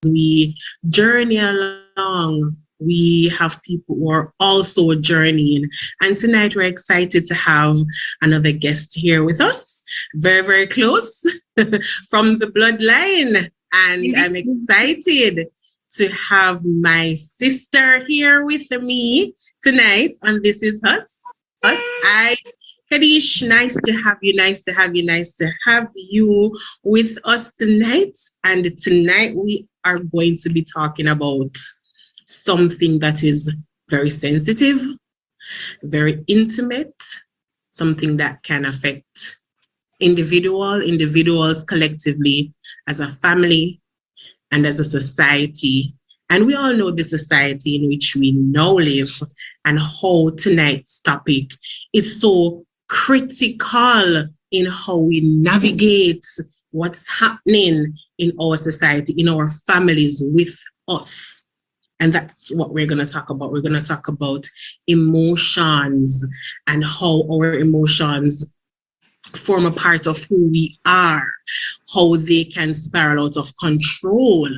we journey along, we have people who are also journeying. And tonight we're excited to have another guest here with us, very, very close from the bloodline. And I'm excited to have my sister here with me tonight on This Is Us. Kadish, nice to have you, nice to have you, nice to have you with us tonight. And tonight we are going to be talking about something that is very sensitive, very intimate, something that can affect individuals collectively, as a family, and as a society. And we all know the society in which we now live, and how tonight's topic is so critical in how we navigate what's happening in our society, in our families with us. And that's what we're going to talk about. We're going to talk about emotions and how our emotions form a part of who we are, how they can spiral out of control,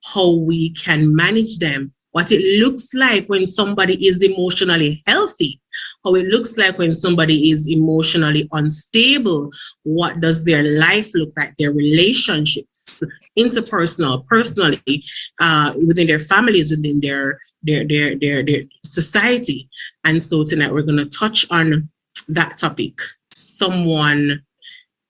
how we can manage them, what it looks like when somebody is emotionally healthy, how it looks like when somebody is emotionally unstable, what does their life look like, their relationships, interpersonal, personally, within their families, within their society. And so tonight we're going to touch on that topic. Someone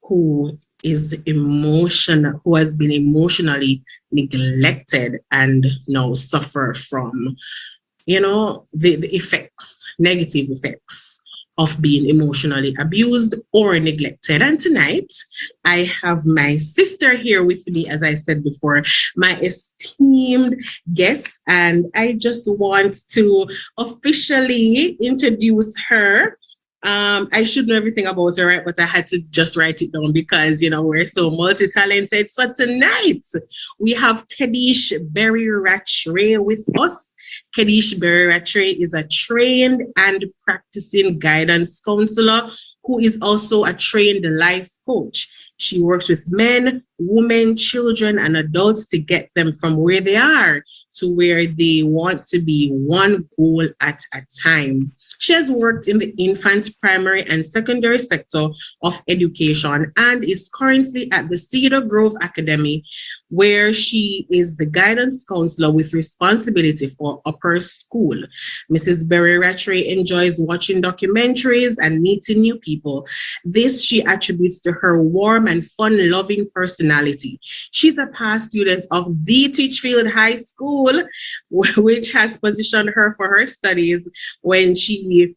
who is emotional, who has been emotionally neglected and now suffer from, the effects, negative effects of being emotionally abused or neglected. And tonight I have my sister here with me, as I said before, my esteemed guest, and I just want to officially introduce her. I should know everything about her, right? But I had to just write it down because, we're so multi-talented. So tonight we have Kadish Berry-Rattray with us. Kadish Berry-Rattray is a trained and practicing guidance counselor who is also a trained life coach. She works with men, women, children, and adults to get them from where they are to where they want to be, one goal at a time. She has worked in the infant, primary, and secondary sector of education and is currently at the Cedar Grove Academy, where she is the guidance counselor with responsibility for upper school. Mrs. Berry-Rattray enjoys watching documentaries and meeting new people. This she attributes to her warm and fun-loving personality. She's a past student of the Teachfield High School, which has positioned her for her studies when she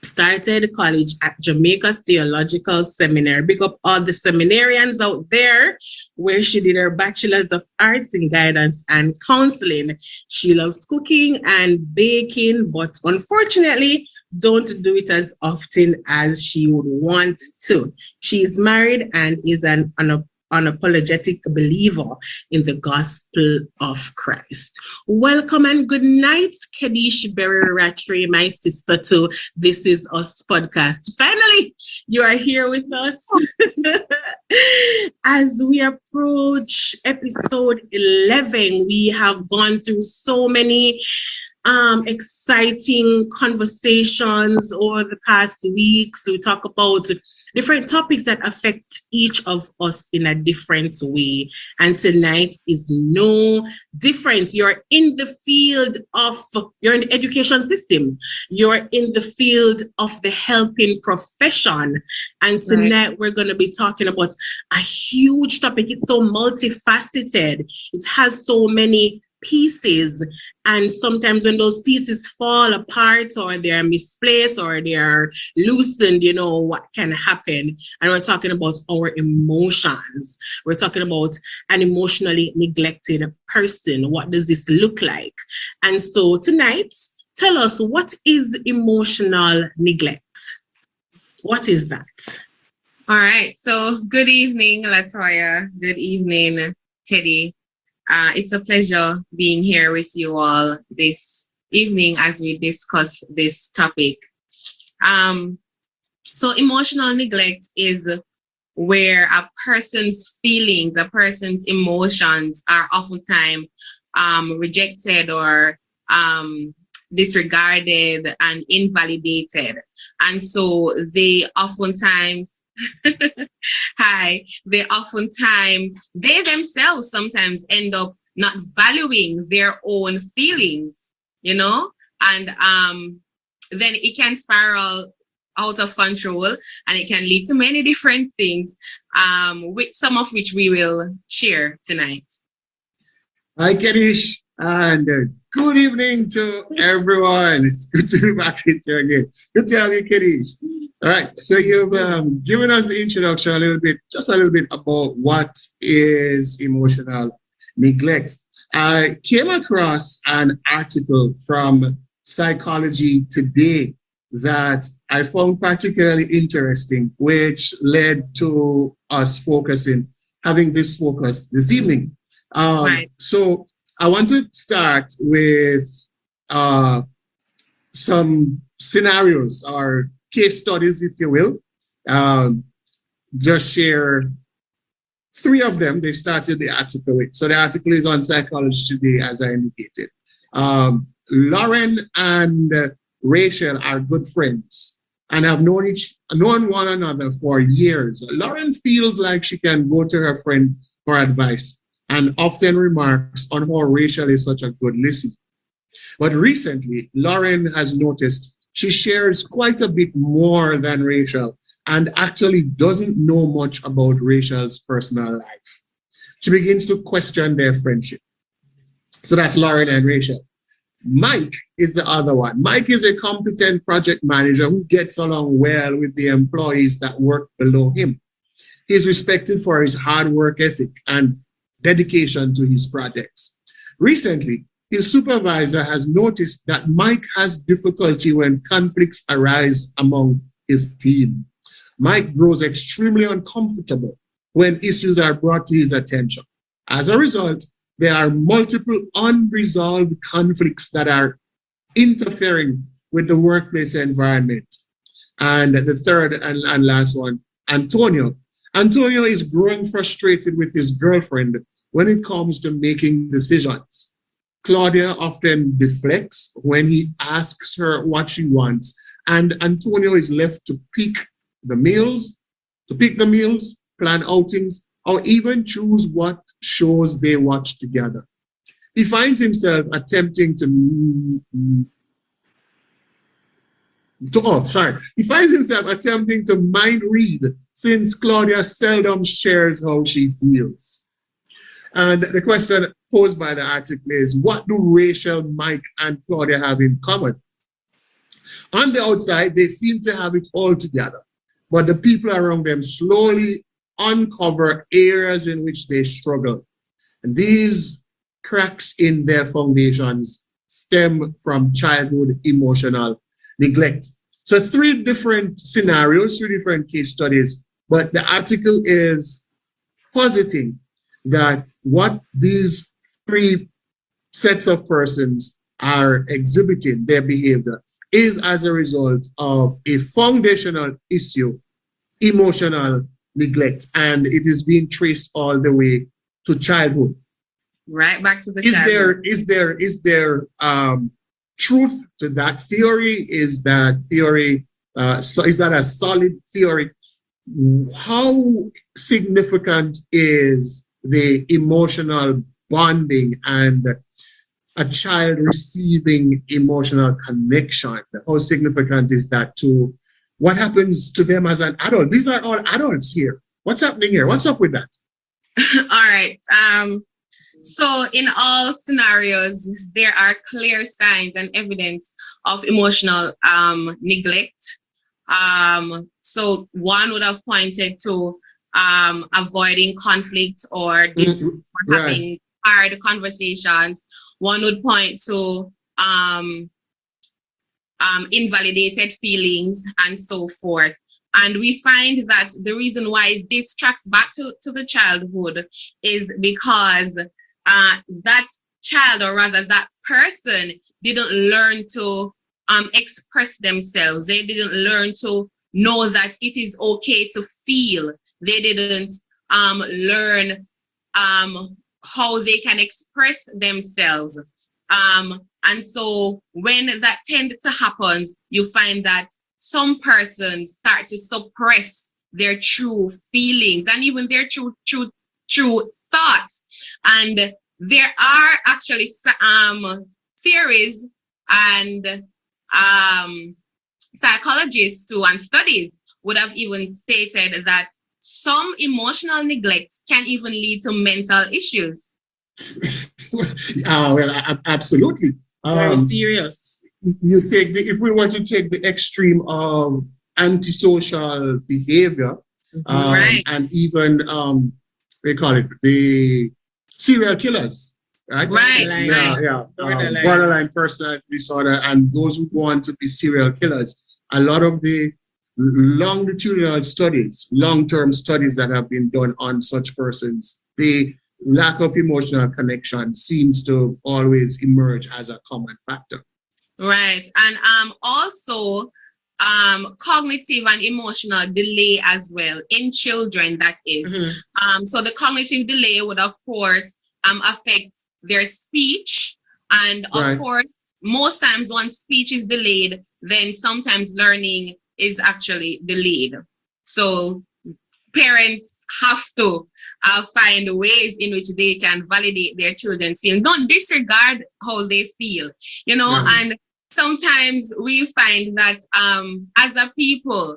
started college at Jamaica Theological Seminary. Big up all the seminarians out there, where she did her Bachelor's of Arts in Guidance and Counseling. She loves cooking and baking, but unfortunately don't do it as often as she would want to. She is married and is an unapologetic believer in the gospel of Christ. Welcome and good night, Kadish Berry-Rattray, my sister, to This Is Us podcast. Finally, you are here with us. As we approach episode 11, we have gone through so many exciting conversations over the past weeks. We talk about different topics that affect each of us in a different way. And tonight is no different. You're in the education system. You're in the field of the helping profession. And tonight we're going to be talking about a huge topic. It's so multifaceted. It has so many pieces, and sometimes when those pieces fall apart or they're misplaced or they're loosened, what can happen. And we're talking about our emotions. We're talking about an emotionally neglected person. What does this look like? And so tonight, tell us, what is emotional neglect? What is that? All right, so good evening, Latoya. Good evening, Teddy. It's a pleasure being here with you all this evening as we discuss this topic. So emotional neglect is where a person's feelings, a person's emotions are oftentimes rejected or disregarded and invalidated. And so they oftentimes they themselves sometimes end up not valuing their own feelings, and then it can spiral out of control, and it can lead to many different things, with some of which we will share tonight. Hi, Kadish, and good evening to everyone. It's good to be back here again. Good to have you, Kadish. All right, so you've given us the introduction a little bit about what is emotional neglect. I came across an article from Psychology Today that I found particularly interesting, which led to us having this focus this evening. Right. So I want to start with some scenarios or case studies, if you will. Just share 3 of them. They started the article with. So the article is on Psychology Today, as I indicated. Lauren and Rachel are good friends and have known one another for years. Lauren feels like she can go to her friend for advice and often remarks on how Rachel is such a good listener. But recently, Lauren has noticed she shares quite a bit more than Rachel and actually doesn't know much about Rachel's personal life. She begins to question their friendship. So that's Lauren and Rachel. Mike is the other one. Mike is a competent project manager who gets along well with the employees that work below him. He is respected for his hard work ethic and dedication to his projects. Recently, his supervisor has noticed that Mike has difficulty when conflicts arise among his team. Mike grows extremely uncomfortable when issues are brought to his attention. As a result, there are multiple unresolved conflicts that are interfering with the workplace environment. And the third and last one, Antonio. Antonio is growing frustrated with his girlfriend when it comes to making decisions. Claudia often deflects when he asks her what she wants, and Antonio is left to pick the meals, plan outings, or even choose what shows they watch together. He finds himself attempting to mind read since Claudia seldom shares how she feels. And the question posed by the article is, what do Rachel, Mike, and Claudia have in common? On the outside, they seem to have it all together, but the people around them slowly uncover areas in which they struggle. And these cracks in their foundations stem from childhood emotional neglect. So 3 different scenarios, 3 different case studies, but the article is positing that what these 3 sets of persons are exhibiting, their behavior, is as a result of a foundational issue, emotional neglect, and it is being traced all the way to childhood. Right back to the childhood. Is there truth to that theory? Is that theory is that a solid theory? How significant is the emotional bonding and a child receiving emotional connection? How significant is that to what happens to them as an adult? These are all adults here. What's happening here? What's up with that? All right. So in all scenarios, there are clear signs and evidence of emotional neglect. So one would have pointed to avoiding conflict or having hard conversations. One would point to invalidated feelings and so forth. And we find that the reason why this tracks back to the childhood is because that child, or rather that person, didn't learn to express themselves. They didn't learn to know that it is okay to feel. They didn't learn how they can express themselves. And so when that tend to happen, you find that some persons start to suppress their true feelings and even their true thoughts. And there are actually theories and psychologists too and studies would have even stated that some emotional neglect can even lead to mental issues. Well, absolutely. Very serious. You take if we were to take the extreme of antisocial behavior, Right. and even we call it the serial killers, right? Right, Yeah. Borderline. Personality disorder, and those who go on to be serial killers. A lot of the longitudinal studies, long-term studies that have been done on such persons, the lack of emotional connection seems to always emerge as a common factor. Right. And also cognitive and emotional delay as well in children, that is. So the cognitive delay would of course affect their speech, and of course most times once speech is delayed, then sometimes learning is actually delayed. So parents have to find ways in which they can validate their children's feelings. Don't disregard how they feel, and sometimes we find that as a people,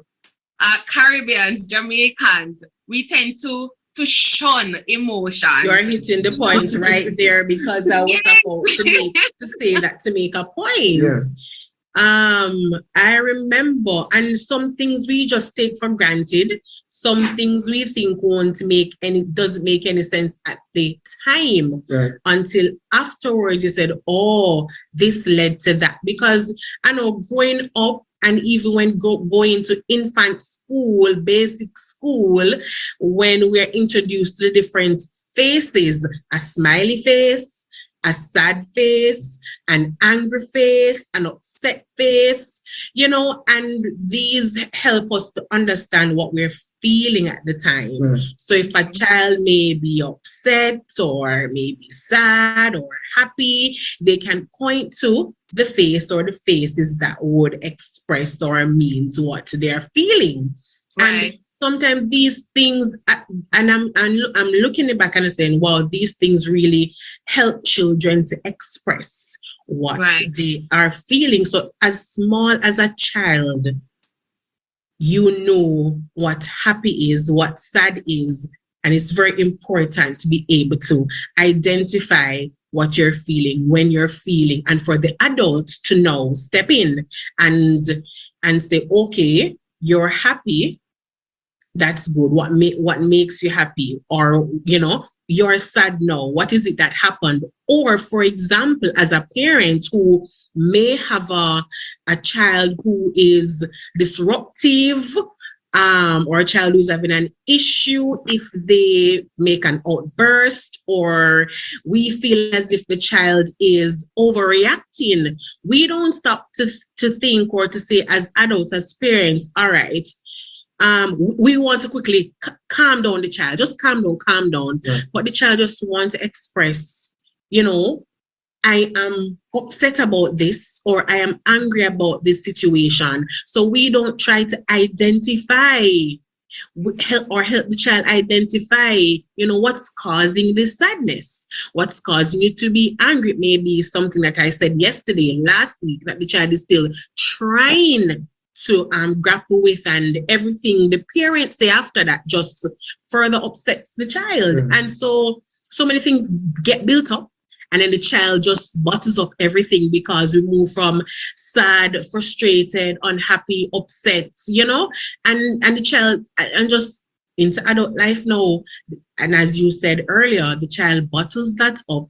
Caribbeans, Jamaicans, we tend to shun emotion. You're hitting the point right there, because I was about to say that to make a point. Yeah. I remember, and some things we just take for granted, some things we think doesn't make any sense at the time, until afterwards you said, oh, this led to that. Because I know growing up, and even when going to infant school, basic school, when we're introduced to the different faces, a smiley face, a sad face, an angry face, an upset face, and these help us to understand what we're feeling at the time. So if a child may be upset or maybe sad or happy, they can point to the face or the faces that would express or means what they're feeling. Right. And sometimes these things, and I'm looking back and saying, wow, these things really help children to express what they are feeling. So as small as a child, you know what happy is, what sad is, and it's very important to be able to identify what you're feeling, when you're feeling, and for the adults to know, step in and say, okay, you're happy. That's good. What makes you happy? Or, you're sad now. What is it that happened? Or, for example, as a parent who may have a child who is disruptive, or a child who's having an issue, if they make an outburst, or we feel as if the child is overreacting, we don't stop to think or to say as adults, as parents, all right, we want to quickly calm down the child. Just calm down. Yeah. But the child just wants to express, I am upset about this, or I am angry about this situation. So we don't try to identify help the child identify, what's causing this sadness, what's causing you to be angry. Maybe something that I said last week, that the child is still trying to grapple with, and everything the parents say after that just further upsets the child. Mm-hmm. And so many things get built up, and then the child just bottles up everything, because we move from sad, frustrated, unhappy, upset, and the child, and just into adult life now. And as you said earlier, the child bottles that up,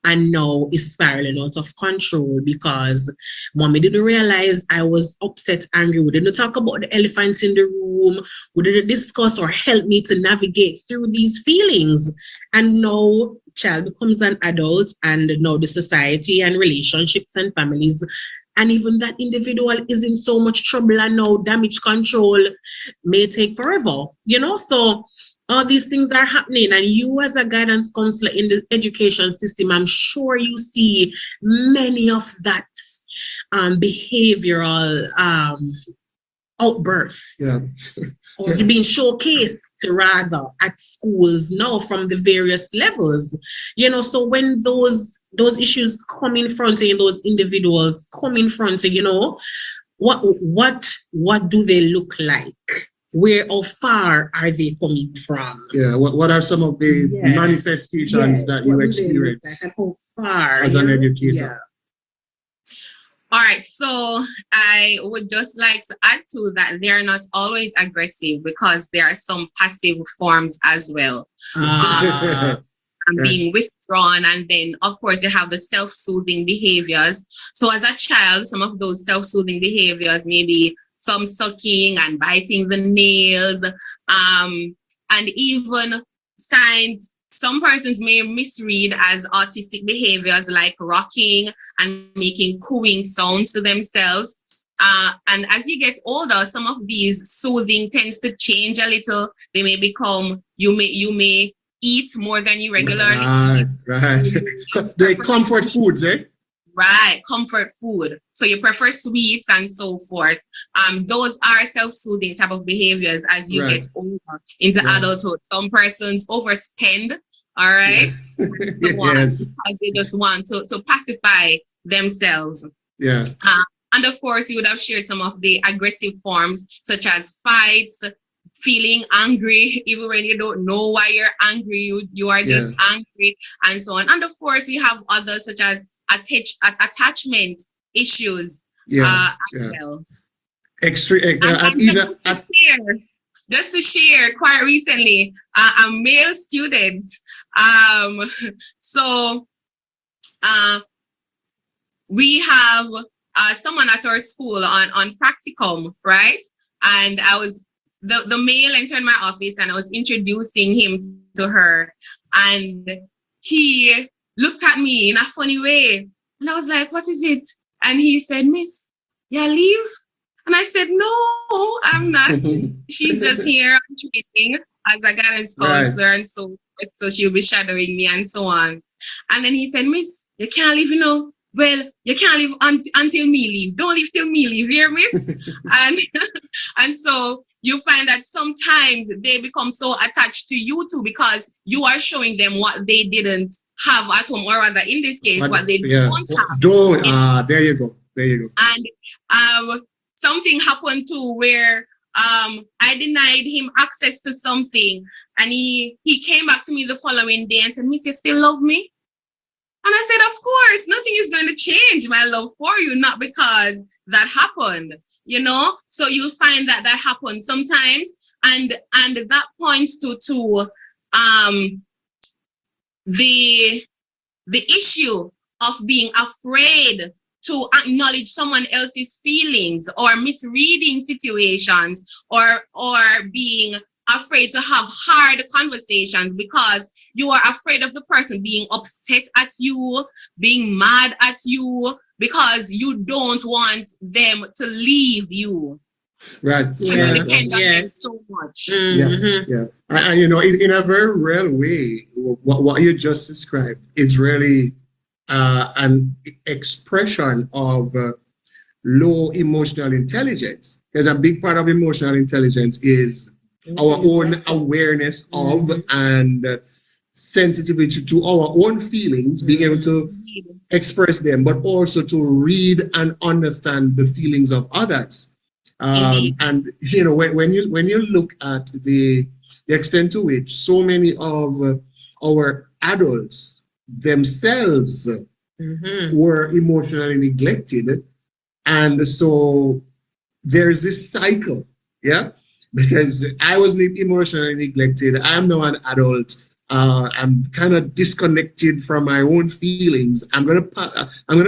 and now is spiraling out of control because mommy didn't realize I was upset, angry. We didn't talk about the elephant in the room. We didn't discuss or help me to navigate through these feelings. And now child becomes an adult, and now the society and relationships and families And even that individual is in so much trouble, and now damage control may take forever, So all these things are happening, and you as a guidance counselor in the education system, I'm sure you see many of that behavioral outbursts. Yeah. Or being showcased rather at schools now from the various levels. So when those issues come in front of those individuals come in front of, what do they look like? How far are they coming from? Yeah, what are some of the manifestations that you experience like, how far as an educator? All right, so I would just like to add to that they are not always aggressive, because there are some passive forms as well. And being withdrawn, and then of course you have the self-soothing behaviors. So as a child, some of those self-soothing behaviors, maybe some sucking and biting the nails, and even signs some persons may misread as autistic behaviors like rocking and making cooing sounds to themselves. And as you get older, some of these soothing tends to change a little. They may become, you may eat more than you regularly eat. Right. They comfort foods, eh? Right, comfort food. So you prefer sweets and so forth. Those are self-soothing type of behaviors as you get older into adulthood. Some persons overspend, all right? Because they just want to pacify themselves. Yeah. And of course, you would have shared some of the aggressive forms, such as fights, feeling angry, even when you don't know why you're angry, you are just angry, and so on. And of course, we have others such as attachment issues as well. Just to share, quite recently, a male student, we have someone at our school on practicum, right? And I was the male entered my office, and I was introducing him to her, and he looked at me in a funny way, and I was like, "What is it?" And he said, "Miss, you leave?" And I said, "No, I'm not. She's just here on training as a guidance counselor, and so she'll be shadowing me and so on." And then he said, "Miss, you can't leave, Well, you can't leave until me leave. Don't leave till me leave, here, miss." And so you find that sometimes they become so attached to you too, because you are showing them what they didn't have at home, or rather in this case, what they don't have. There you go. And something happened too where I denied him access to something, and he came back to me the following day and said, "Miss, you still love me?" And I said, "Of course, nothing is going to change my love for you, not because that happened, So you'll find that happens sometimes, and that points to the issue of being afraid to acknowledge someone else's feelings, or misreading situations, or being afraid to have hard conversations because you are afraid of the person being upset at you, being mad at you, because you don't want them to leave you. Right. You depend on them so much. Yeah. And in a very real way, what you just described is really an expression of low emotional intelligence. Because a big part of emotional intelligence is our own awareness of and sensitivity to our own feelings, being able to express them, but also to read and understand the feelings of others. And when you look at the extent to which so many of our adults themselves were emotionally neglected, and so there's this cycle, because I was emotionally neglected. I'm now an adult. I'm kind of disconnected from my own feelings. I'm gonna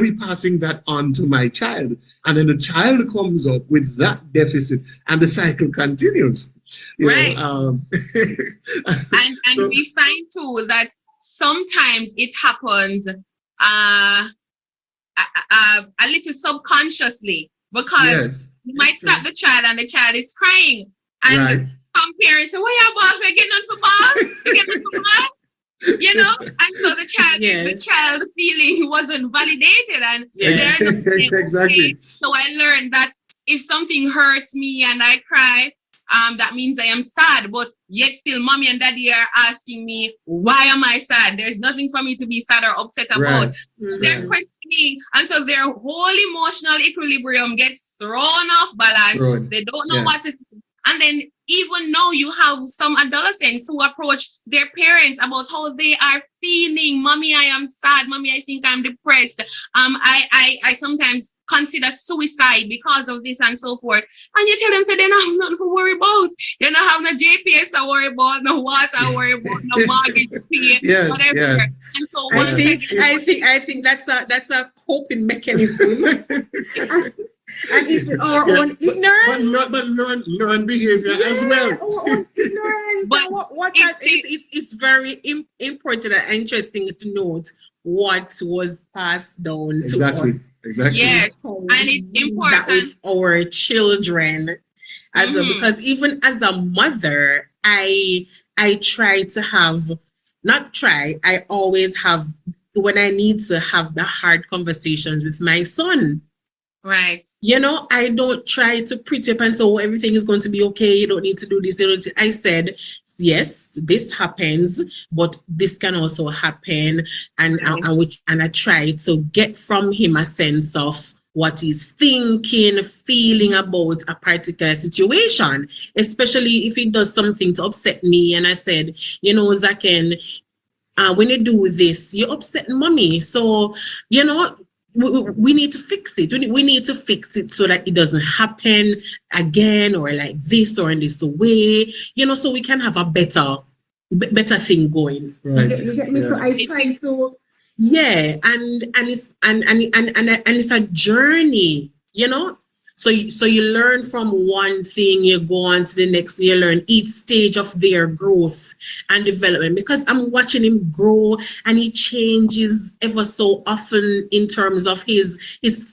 be passing that on to my child, and then the child comes up with that deficit, and the cycle continues. Right. And so, we find too that sometimes it happens a little subconsciously, because you might slap the child and the child is crying, and some parents say, "Why your boss are getting on for ball? You getting on for ball?" You know, and so the child feeling wasn't validated, and they're not saying, okay. So I learned that if something hurts me and I cry, that means I am sad, but yet still mommy and daddy are asking me, why am I sad? There's nothing for me to be sad or upset about. So they're questioning, and so their whole emotional equilibrium gets thrown off balance. They don't know what to think. And then even now you have some adolescents who approach their parents about how they are feeling. Mommy, I am sad. Mommy, I think I'm depressed. I sometimes consider suicide because of this and so forth. And you tell them, so they don't have nothing to worry about. They don't have no JPS to worry about, no water to worry about, no mortgage to pay, whatever. And so I think that's a coping mechanism. And it's our own ignorance, but learn behavior as well. Our own ignorance. But it's very important and interesting to note what was passed down to us. Exactly. Yes, and it's important with our children as well, because even as a mother, I try to have, I always have, when I need to have the hard conversations with my son. Right. You know, I don't try to pretty up and say, oh, everything is going to be okay. You don't need to do this. I said, yes, this happens, but this can also happen. And I try to get from him a sense of what he's thinking, feeling about a particular situation, especially if he does something to upset me. And I said, you know, Zaken, when you do this, you upset mommy. So, you know, we need to fix it. We need to fix it so that it doesn't happen again, or like this or in this way, you know, so we can have a better thing going. Right. You get me? So I try to, and it's a journey, you know. So you learn from one thing, you go on to the next, you learn each stage of their growth and development, because I'm watching him grow and he changes ever so often in terms of his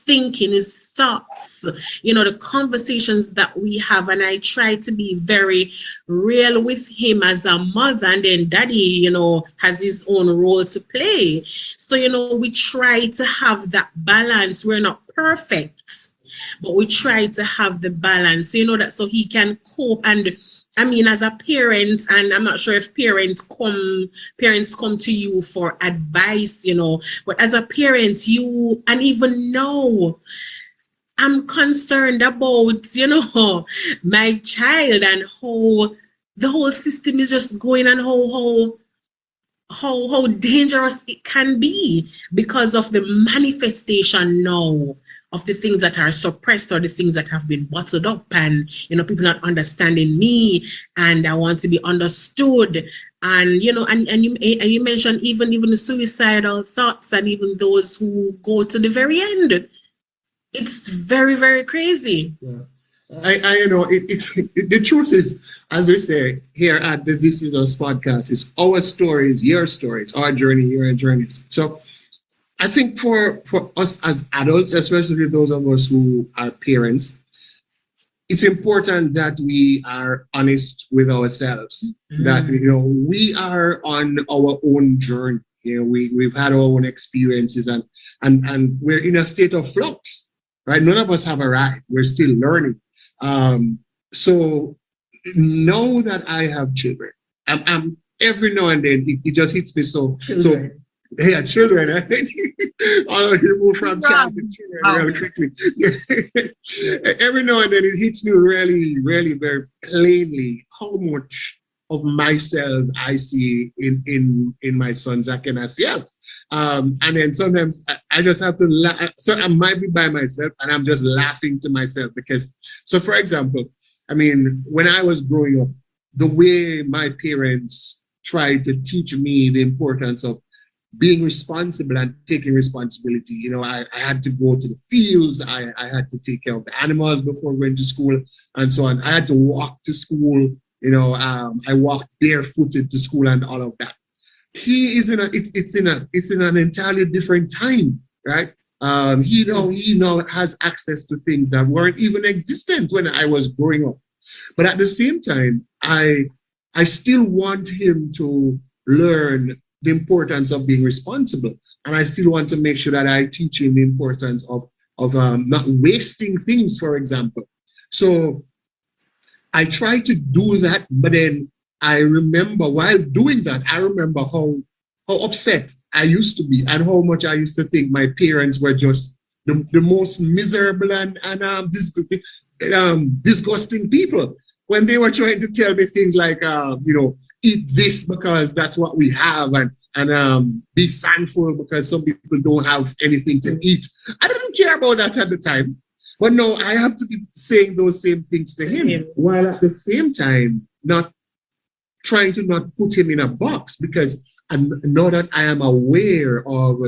thinking, his thoughts, you know, the conversations that we have. And I try to be very real with him as a mother, and then daddy, you know, has his own role to play. So, you know, we try to have that balance. We're not perfect, but we try to have the balance, you know, that so he can cope. And I mean, as a parent, and I'm not sure if parents come to you for advice, you know, but as a parent, you, and even now, I'm concerned about, you know, my child and how the whole system is just going, and how dangerous it can be because of the manifestation now of the things that are suppressed or the things that have been bottled up, and, you know, people not understanding me, and I want to be understood. And, you know, and you mentioned even the suicidal thoughts, and even those who go to the very end. It's very, very crazy. Yeah. I you know, the truth is, as we say here at the This Is Us podcast, is our stories, your stories, our journey, your journeys. So I think for us as adults, especially those of us who are parents, it's important that we are honest with ourselves, that, you know, we are on our own journey. You know, we've had our own experiences, and we're in a state of flux, right? None of us have arrived. We're still learning. So now that I have children, I'm every now and then it just hits me so. Yeah, children. I'll move from child to children really quickly. Every now and then it hits me really, really very plainly how much of myself I see in my son Zach and Asiel. And then sometimes I just have to laugh. So I might be by myself and I'm just laughing to myself because, so for example, I mean, when I was growing up, the way my parents tried to teach me the importance of being responsible and taking responsibility. You know, I had to go to the fields. I had to take care of the animals before going to school and so on. I had to walk to school. You know, I walked barefooted to school and all of that. He is in an entirely different time, right? He now has access to things that weren't even existent when I was growing up. But at the same time, I still want him to learn the importance of being responsible, and I still want to make sure that I teach him the importance of not wasting things, for example. So I try to do that, but then I remember while doing that, I remember how upset I used to be and how much I used to think my parents were just the most miserable and disgusting people when they were trying to tell me things like, eat this because that's what we have, and be thankful because some people don't have anything to eat. I didn't care about that at the time. But no, I have to be saying those same things to him, while at the same time not trying to not put him in a box, because now that I am aware of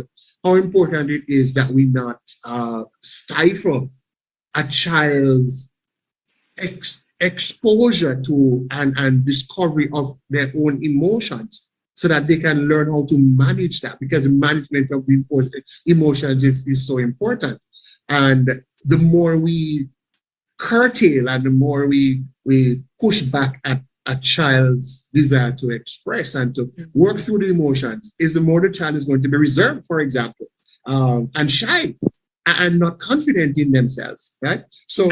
how important it is that we not stifle a child's exposure to and discovery of their own emotions, so that they can learn how to manage that, because management of the emotions is so important. And the more we curtail and the more we push back at a child's desire to express and to work through the emotions, is the more the child is going to be reserved, for example, and shy and not confident in themselves, right? So,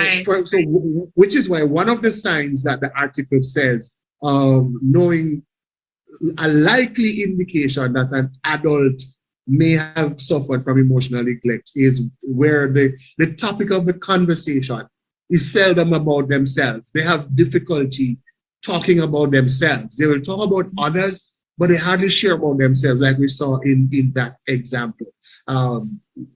which is why one of the signs that the article says, knowing a likely indication that an adult may have suffered from emotional neglect, is where the topic of the conversation is seldom about themselves. They have difficulty talking about themselves. They will talk about others, but they hardly share about themselves, like we saw in that example.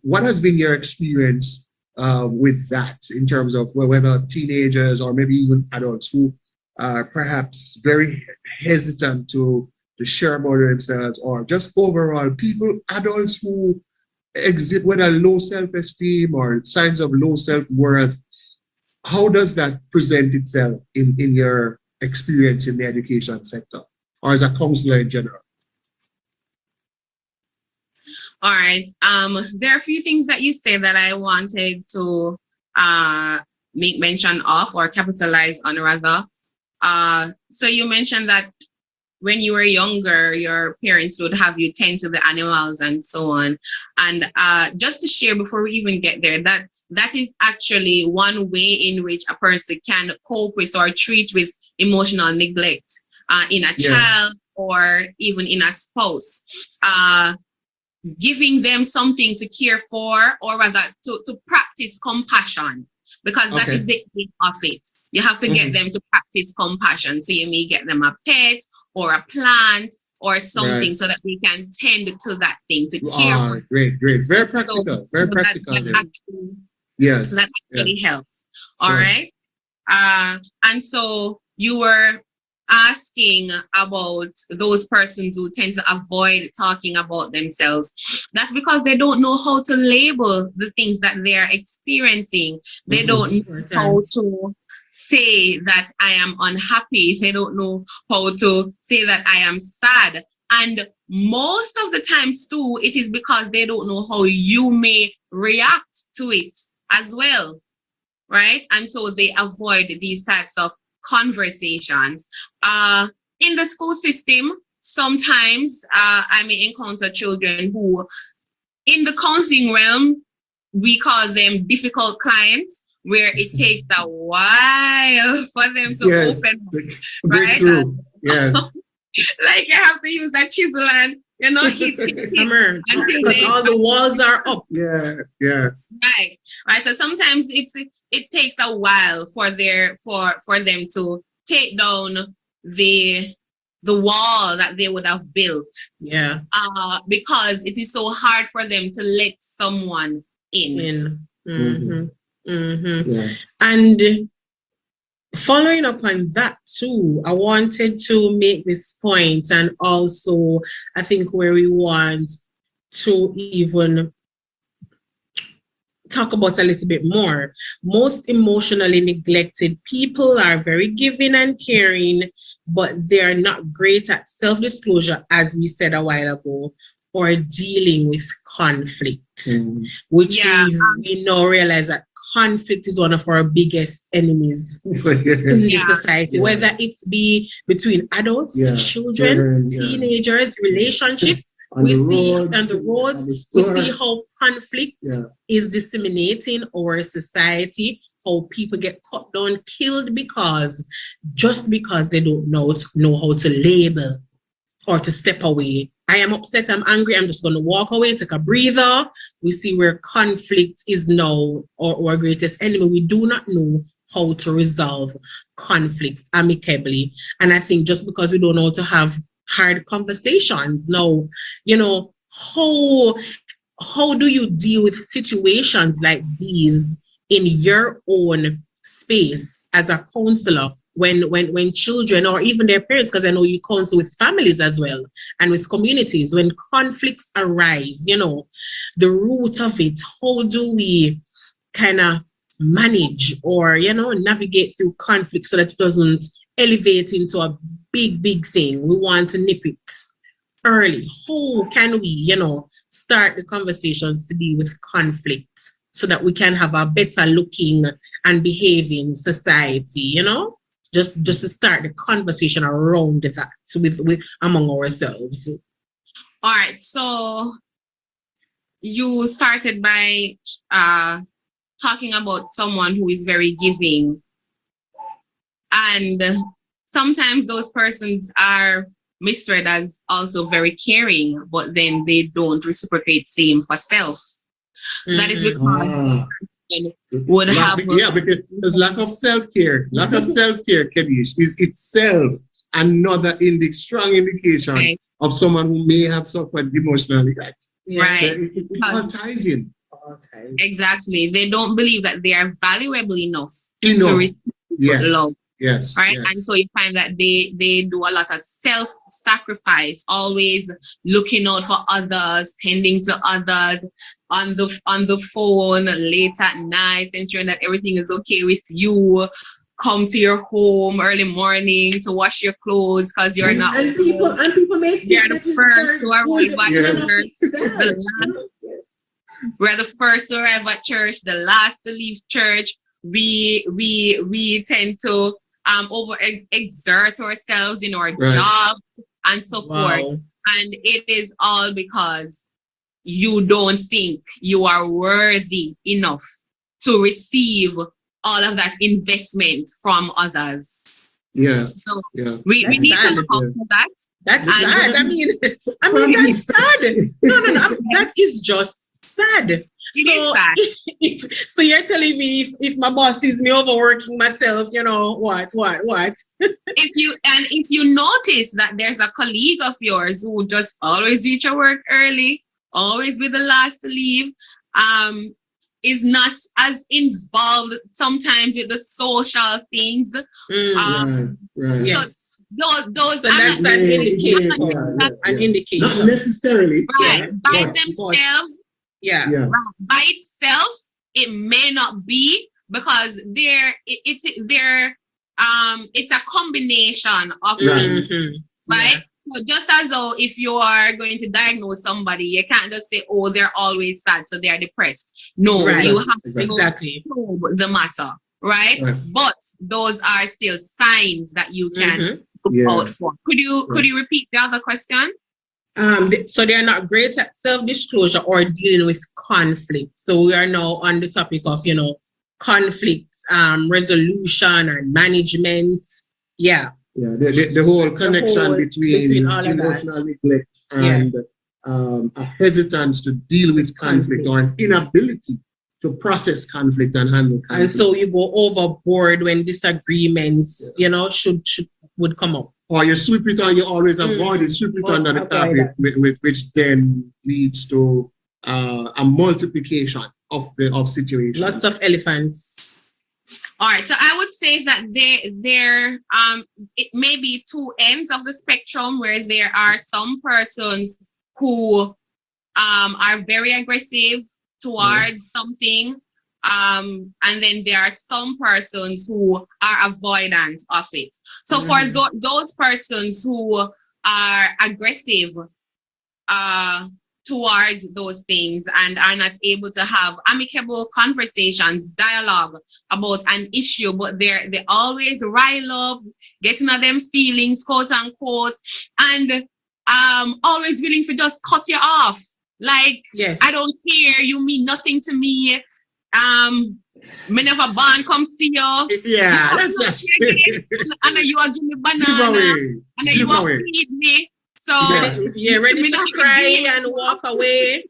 What has been your experience with that, in terms of whether teenagers or maybe even adults who are perhaps very hesitant to share about themselves, or just overall people, adults who exhibit whether low self-esteem or signs of low self-worth? How does that present itself in your experience in the education sector, or as a counselor in general? All right. There are a few things that you say that I wanted to make mention of, or capitalize on rather. So you mentioned that when you were younger, your parents would have you tend to the animals and so on. And just to share before we even get there, that is actually one way in which a person can cope with or treat with emotional neglect in a child or even in a spouse. Giving them something to care for, or rather to practice compassion, because that is the aim of it. You have to get them to practice compassion. So you may get them a pet or a plant or something, so that we can tend to that thing, to care for it. Great. Very practical. Very practical. That actually helps. All right. And so you were asking about those persons who tend to avoid talking about themselves. That's because they don't know how to label the things that they are experiencing. They don't know how to say that I am unhappy. They don't know how to say that I am sad. And most of the times too, it is because they don't know how you may react to it as well, right? And so they avoid these types of conversations. In the school system, sometimes I may encounter children who, in the counseling realm, we call them difficult clients, where it takes a while for them to open up, right? Yes. Like you have to use a chisel and hit because all the walls are up. Right. So sometimes it takes a while for them to take down the wall that they would have built. Because it is so hard for them to let someone in. And following up on that too, I wanted to make this point, and also I think where we want to even talk about a little bit more. Most emotionally neglected people are very giving and caring, but they are not great at self-disclosure, as we said a while ago, or dealing with conflict, which we now realize that conflict is one of our biggest enemies in this society, whether it be between adults, children, teenagers, relationships. We see on the roads, we see how conflict is disseminating our society, how people get cut down, killed just because they don't know how to label or to step away. I am upset, I'm angry, I'm just going to walk away, take a breather. We see where conflict is now our greatest enemy. We do not know how to resolve conflicts amicably. And I think just because we don't know how to have hard conversations now, how do you deal with situations like these in your own space as a counselor when children or even their parents, because I know you counsel with families as well and with communities, when conflicts arise, the root of it, how do we kind of manage or, navigate through conflict so that it doesn't elevate into a big thing? We want to nip it early. How can we, start the conversations to deal with conflict so that we can have a better looking and behaving society, just to start the conversation around that with among ourselves. All right, so you started by talking about someone who is very giving, and sometimes those persons are misread as also very caring, but then they don't reciprocate same for self. That is because would have because there's lack of self-care. Lack of self-care, Kadish, is itself another strong indication of someone who may have suffered emotional neglect. Right. It all ties in. Exactly. They don't believe that they are valuable enough. To receive love. Yes. Right. Yes. And so you find that they do a lot of self-sacrifice, always looking out for others, tending to others, on the phone late at night, ensuring that everything is okay with you, come to your home early morning to wash your clothes because you're not. And people may think that the first to arrive at church. We're the first to arrive at church, the last to leave church. We tend to over exert ourselves in our jobs and so forth. And it is all because you don't think you are worthy enough to receive all of that investment from others. Yeah. So we need to look out for that. That's sad. I mean that's sad. No. That is just sad. So you're telling me if my boss sees me overworking myself, what? If you notice that there's a colleague of yours who just always reach your work early, always be the last to leave, is not as involved sometimes with the social things. Right. Yes. Those so that's an indicator. An indicator. Not necessarily. Right. By themselves. Yeah. By itself, it may not be, because it's a combination of things, right? So just as though if you are going to diagnose somebody, you can't just say, oh, they're always sad, so they're depressed. No, you have to probe the matter, right? But those are still signs that you can look out for. Could you repeat the other question? So they're not great at self-disclosure or dealing with conflict. So we are now on the topic of, conflict resolution and management. Yeah. Yeah, the whole connection between emotional neglect and a hesitance to deal with conflict or an inability to process conflict and handle conflict. And so you go overboard when disagreements, would come up. Or you sweep it on, you always avoid it, sweep it under the carpet, which then leads to a multiplication of situations. Lots of elephants. All right, so I would say that there it may be two ends of the spectrum, where there are some persons who are very aggressive towards something, and then there are some persons who are avoidant of it. So for those persons who are aggressive, towards those things and are not able to have amicable conversations, dialogue about an issue, but they always rile up, getting at them feelings, quote unquote, and always willing to just cut you off. Like, Yes. I don't care, you mean nothing to me. Me never born come see you. Yeah, that's just and you are give me banana, and then you are feed me. So you're ready to cry and walk away.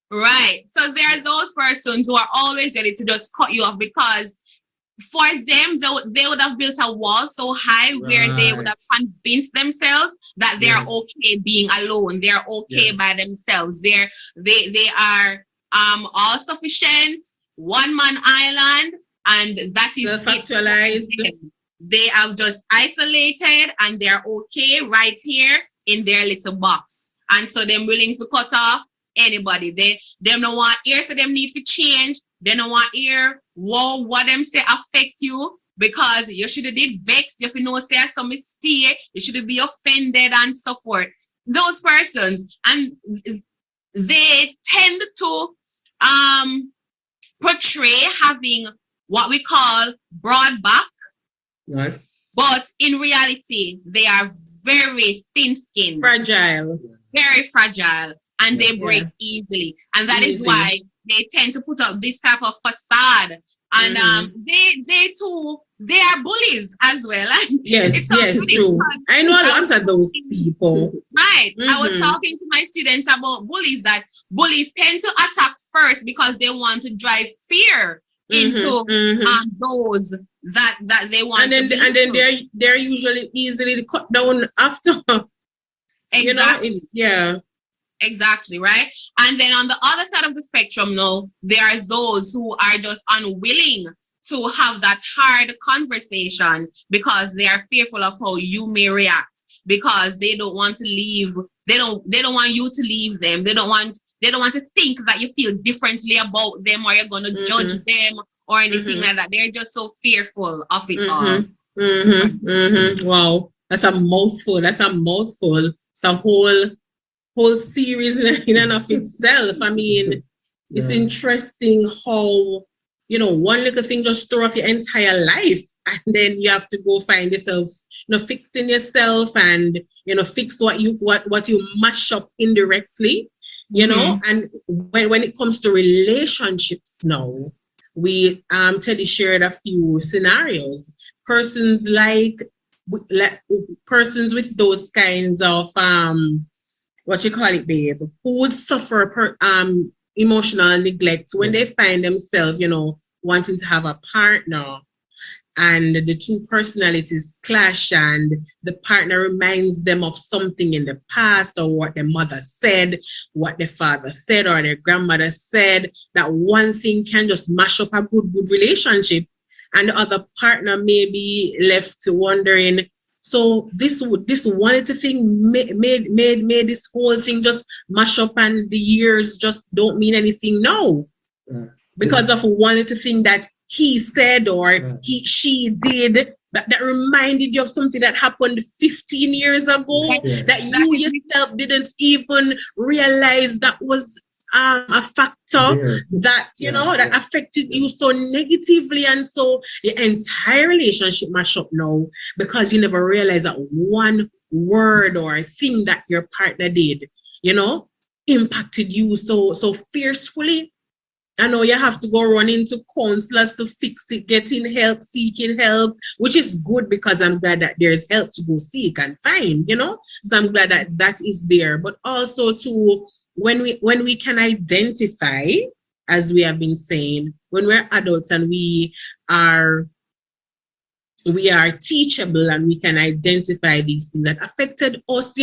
Right. So there are those persons who are always ready to just cut you off because for them, they would have built a wall so high where they would have convinced themselves that they are okay being alone. They're okay by themselves. They are all sufficient, one man island, and that is self-actualized. They have just isolated and they're okay right here in their little box. And so they're willing to cut off anybody. They don't want ear, so them need to change. They don't want ear. Whoa, what them say affect you because you should have did vex. If you know say some mistake, you should be offended and so forth. Those persons, and they tend to portray having what we call broad back. Right. But in reality, they are very thin-skinned, fragile, very fragile, and they break easily. And that is why they tend to put up this type of facade. And they are bullies as well. Yes, true. I know a lot of those people. Right. I was talking to my students about bullies, that bullies tend to attack first because they want to drive fear into those that they want and then they're usually easily cut down after. Exactly. You know, exactly, right? And then on the other side of the spectrum now, there are those who are just unwilling to have that hard conversation because they are fearful of how you may react, because they don't want to leave. They don't want you to leave them. They don't want to think that you feel differently about them or you're going to judge them or anything like that. They're just so fearful of it all. Wow, that's a mouthful. It's a whole series in and of itself. I mean, it's interesting how, one little thing just throw off your entire life, and then you have to go find yourself, fixing yourself and, fix what you mash up indirectly, and when it comes to relationships now, we Teddy shared a few scenarios. Persons persons with those kinds of what you call it, babe, who would suffer emotional neglect when they find themselves, wanting to have a partner, and the two personalities clash, and the partner reminds them of something in the past, or what their mother said, what their father said, or their grandmother said. That one thing can just mash up a good relationship, and the other partner may be left wondering, so this one little thing made this whole thing just mash up, and the years just don't mean anything now because of one little thing that he said or she did that reminded you of something that happened 15 years ago that you yourself didn't even realize that was a factor that that affected you so negatively, and so the entire relationship mash up now because you never realized that one word or thing that your partner did impacted you so fiercely. I know you have to go run into counselors to fix it, getting help, seeking help, which is good because I'm glad that there's help to go seek and find, so I'm glad that is there. But also too, when we can identify, as we have been saying, when we're adults and we are teachable and we can identify these things that affected us,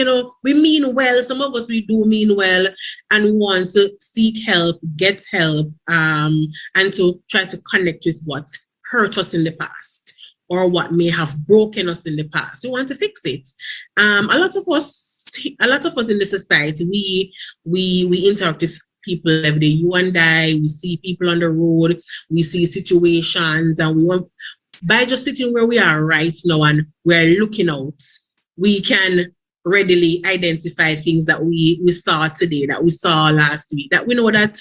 we mean well. Some of us, we do mean well and we want to seek help, get help, and to try to connect with what hurt us in the past or what may have broken us in the past. We want to fix it. A lot of us in the society, we interact with people every day. You and I, we see people on the road, we see situations, and we want, by just sitting where we are right now and we're looking out, we can readily identify things that we saw today, that we saw last week, that we know that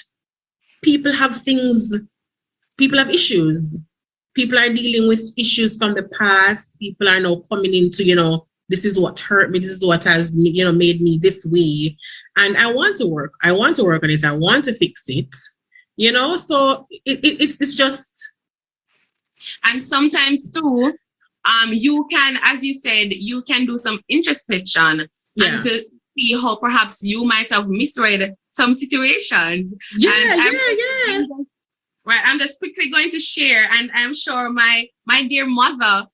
people have things, people have issues. People are dealing with issues from the past. People are now coming into, this is what hurt me. This is what has, made me this way. And I want to work. I want to work on it. I want to fix it. So it's just. And sometimes too, you can, as you said, you can do some introspection and to see how perhaps you might have misread some situations. Right, I'm just quickly going to share, and I'm sure my dear mother,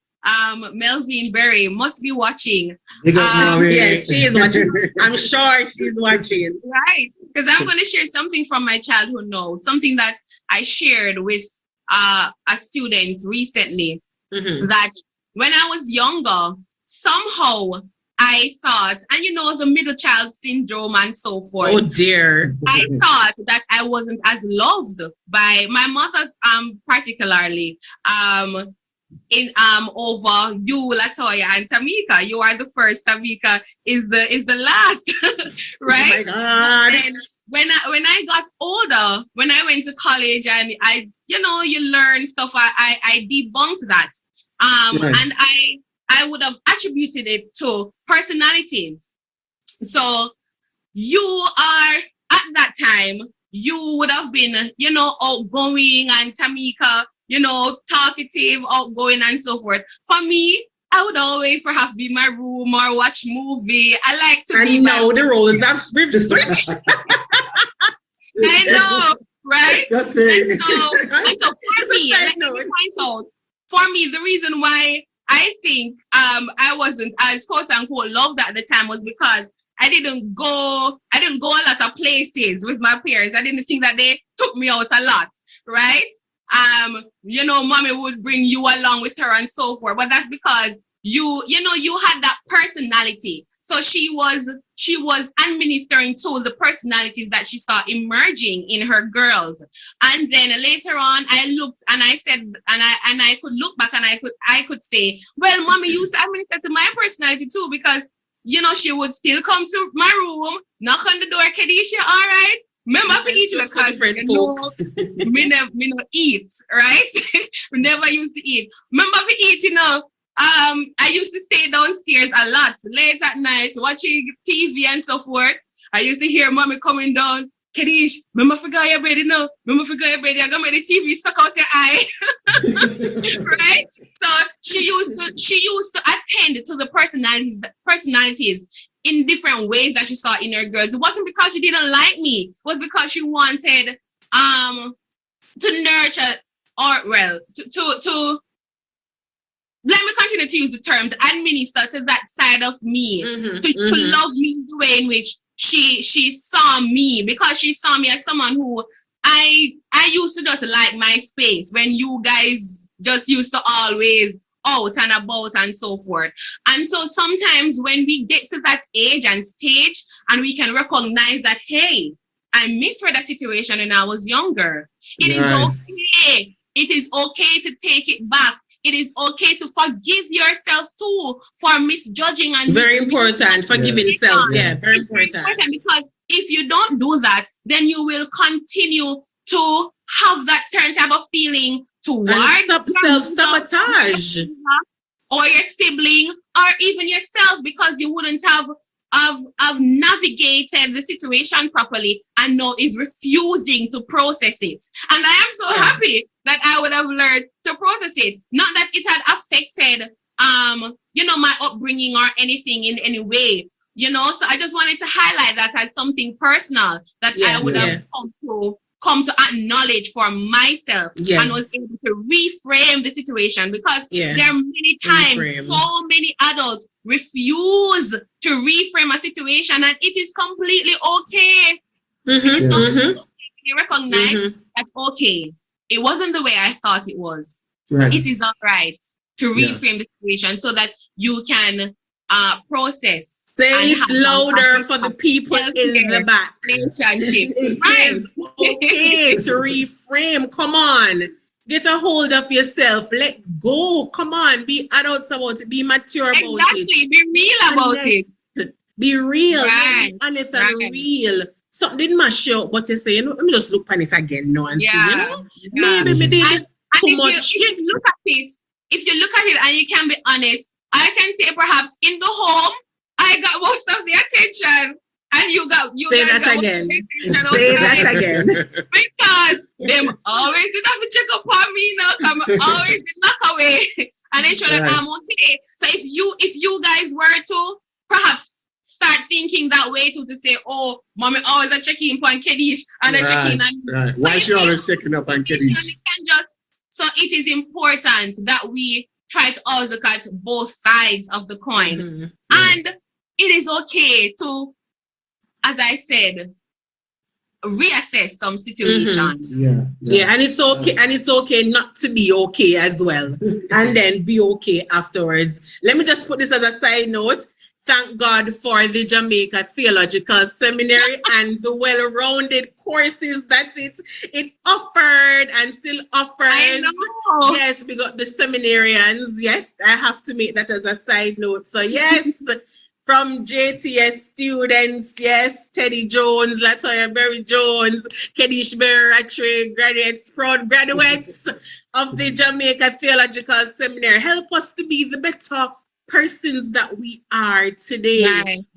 Melvin Berry, must be watching. Yes, she is watching. I'm sure she's watching. Right, because I'm going to share something from my childhood note, something that I shared with a student recently, that when I was younger, somehow I thought, and the middle child syndrome and so forth. Oh dear. I thought that I wasn't as loved by my mother, particularly in over you, Latoya, and Tamika. You are the first. Tamika is the last, right? Oh my God. And when I got older, when I went to college, and I, you learn stuff, I debunked that. And I would have attributed it to personalities. So you are, at that time, you would have been, outgoing, and Tamika, talkative, outgoing, and so forth. For me, I would always perhaps be in my room or watch movie. I like to be. I know the roles have switched. I know, right? Just saying. And so for me, let me point out, for me, the reason why I think I wasn't as quote unquote loved at the time was because I didn't go a lot of places with my parents. I didn't think that they took me out a lot, right? Mommy would bring you along with her and so forth, but that's because you had that personality. So she was administering to the personalities that she saw emerging in her girls. And then later on, I looked and I said, and I could look back and I could say, well, Mommy used to administer to my personality too, because she would still come to my room, knock on the door, Kedisha, all right? Remember to eat because me no eat, right? We never used to eat. Remember to eat, I used to stay downstairs a lot, late at night, watching TV and so forth. I used to hear Mommy coming down. Kadish, remember forgot your bed, Remember forgot your bed. You're gonna make the TV suck out your eye. Right? So she used to attend to the personalities in different ways that she saw in her girls. It wasn't because she didn't like me. It was because she wanted to nurture, or well, to let me continue to use the term, to administer to that side of me, to love me the way in which she saw me, because she saw me as someone who I used to just like my space when you guys just used to always out and about and so forth. And so sometimes when we get to that age and stage and we can recognize that, hey, I misread a situation when I was younger. It is okay. It is okay to take it back. It is okay to forgive yourself too for misjudging and very important. Forgiving self, very important. Because if you don't do that, then you will continue to have that certain type of feeling towards self-sabotage, or your sibling, or even yourself, because you wouldn't have navigated the situation properly and now is refusing to process it. And I am so happy that I would have learned to process it. Not that it had affected my upbringing or anything in any way. So I just wanted to highlight that as something personal that I would have come to acknowledge for myself, and was able to reframe the situation, because there are many times so many adults refuse to reframe a situation, and it is completely okay. It's okay. You recognize that's okay. It wasn't the way I thought it was. Right. It is all right to reframe the situation so that you can process. Say it louder for the people in the back. Relationship. It is okay to reframe. Come on. Get a hold of yourself. Let go. Come on. Be adults about it. Be mature about it. Exactly. Be real about it. Be real, Right. be honest Right. and real. Something mash you up, but you say, let me just look on it again now and see, Yeah. Yeah. maybe me did And too if much. you look at it, and you can be honest, I can say perhaps in the home, I got most of the attention, and you Say guys that got again. most of the Say attention that outside. again. Because them always did have to check up on me now, come always did knock away and ensure that Right. I'm okay. So if you guys were to perhaps start thinking that way too, to say, oh, mommy always a checking on Kedish and a checking on Right. Why is she always checking up on Kedish? So it is important that we try to always look at both sides of the coin. Mhm. And it is okay to, as I said, reassess some situations. Yeah, and it's okay not to be okay as well, and then be okay afterwards. Let me just put this as a side note. Thank God for the Jamaica Theological Seminary and the well-rounded courses that it offered and still offers. I know. Yes, we got the seminarians. Yes, I have to make that as a side note. So yes, from JTS students, yes, Teddy Jones, Latoya Berry Jones, Kedish Berry Rattray, graduates, proud graduates of the Jamaica Theological Seminary. Help us to be the better persons that we are today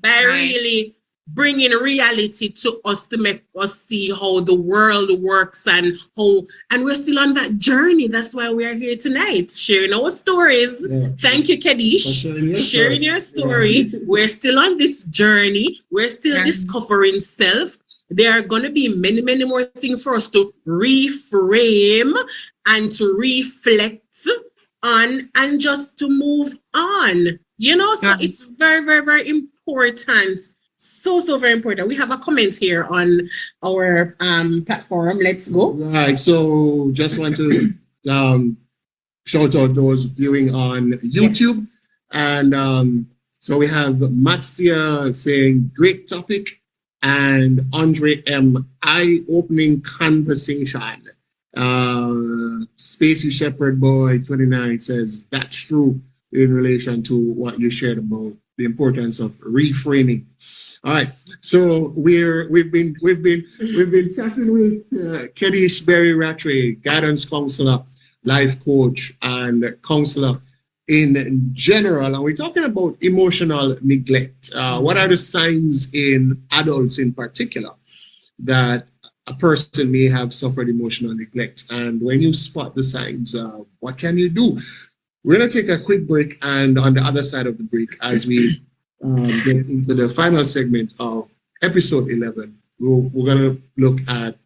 by really bringing reality to us to make us see how the world works and we're still on that journey. That's why we are here tonight, sharing our stories. Thank you, Kedish, sharing your story. We're still on this journey. We're still discovering self. There are going to be many, many more things for us to reframe and to reflect on and just to move on. So it's very, very, very important. So very important. We have a comment here on our platform. Let's go. Right. So just want to shout out those viewing on YouTube. And so we have Matsia saying, great topic. And Andre M, eye-opening conversation. Spacey Shepherd Boy 29 says, that's true in relation to what you shared about the importance of reframing. All right, so we've been chatting with Kedish Berry Rattray, guidance counselor, life coach, and counselor in general, and we're talking about emotional neglect. What are the signs in adults in particular that a person may have suffered emotional neglect? And when you spot the signs, what can you do? We're going to take a quick break, and on the other side of the break, as we get into the final segment of episode 11, we're going to look at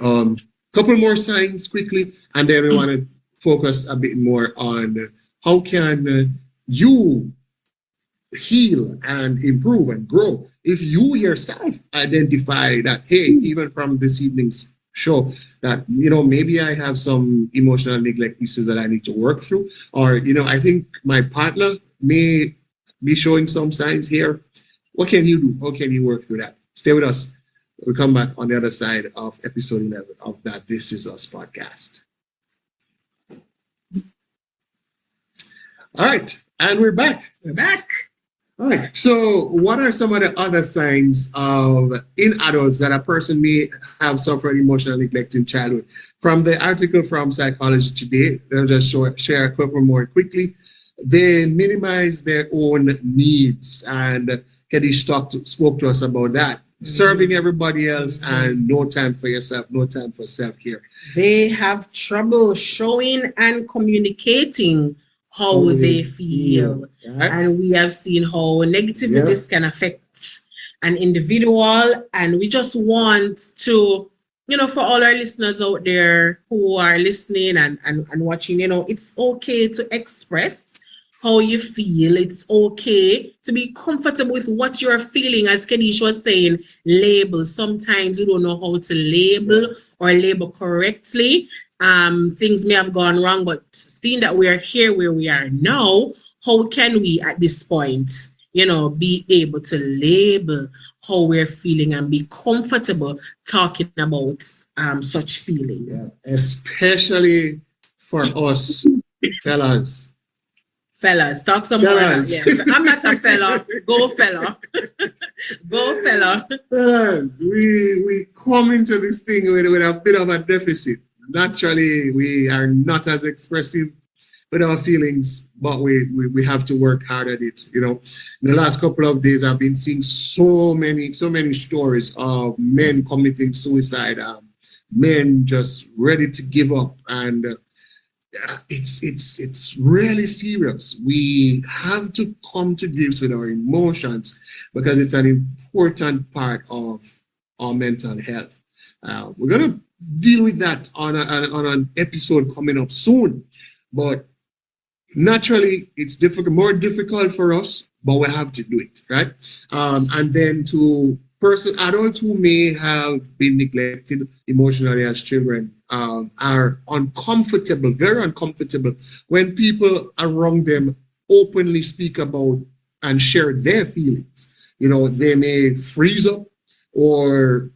a couple more signs quickly, and then we want to focus a bit more on how can you heal and improve and grow if you yourself identify that, hey, even from this evening's show, that maybe I have some emotional neglect pieces that I need to work through, or I think my partner may be showing some signs here. What can you do? How can you work through that? Stay with us. We'll come back on the other side of episode 11 of that This Is Us podcast. All right, and we're back. All right, so what are some of the other signs in adults that a person may have suffered emotional neglect in childhood? From the article from Psychology Today, they'll just share a couple more quickly. They minimize their own needs, and Kedish spoke to us about that. Serving everybody else and no time for yourself, no time for self-care. They have trouble showing and communicating how they feel. Right? And we have seen how negatively this can affect an individual. And we just want to, for all our listeners out there who are listening and watching, it's okay to express how you feel. It's okay to be comfortable with what you're feeling. As Kedish was saying, labels. Sometimes you don't know how to label or label correctly. Things may have gone wrong, but seeing that we are here where we are now, how can we at this point, be able to label how we're feeling and be comfortable talking about such feeling? Especially for us fellas. Fellas, talk some more. Fellas. Yeah. I'm not a fella. Go fella. Go fella. Fellas, we come into this thing with a bit of a deficit. Naturally, we are not as expressive with our feelings, but we have to work hard at it. You know, in the last couple of days, I've been seeing so many stories of men committing suicide, men just ready to give up, and it's really serious. We have to come to grips with our emotions because it's an important part of our mental health. We're gonna deal with that on an episode coming up soon, but naturally it's more difficult for us, but we have to do it, right? And then to adults who may have been neglected emotionally as children are uncomfortable, very uncomfortable when people around them openly speak about and share their feelings. You know, they may freeze up or